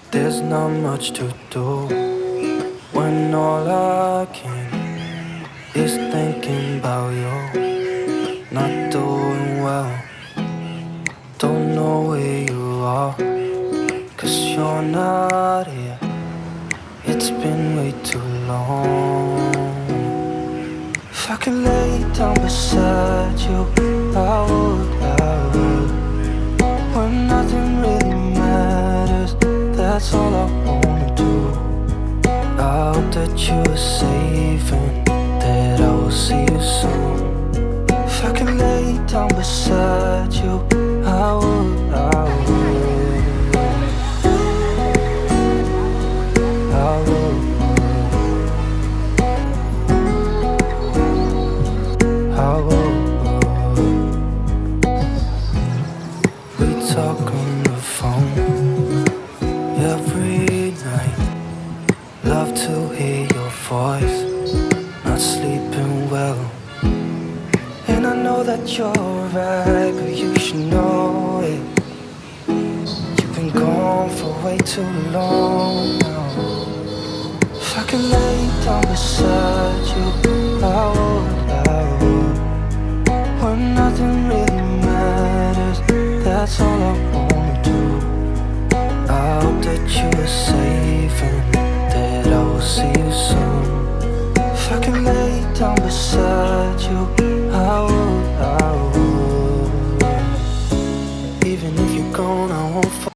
There's not much to do when all I can is thinking about you. Not doing well, don't know where you are, 'cause you're not here. It's been way too long. If I could lay down beside you, I would. When nothing really matters, that's all I wanna do. I hope that you are safe and that I will see you soon. If I could lay down beside you, I would. We talk on the phone every night. Love to hear your voice. Not sleeping well, and I know that you're right, but you should know it. You've been gone for way too long now. If I could lay down beside you, I would. When nothing really matters, that's all I wanna do. I hope that you are safe and that I will see you soon. If I could lay down beside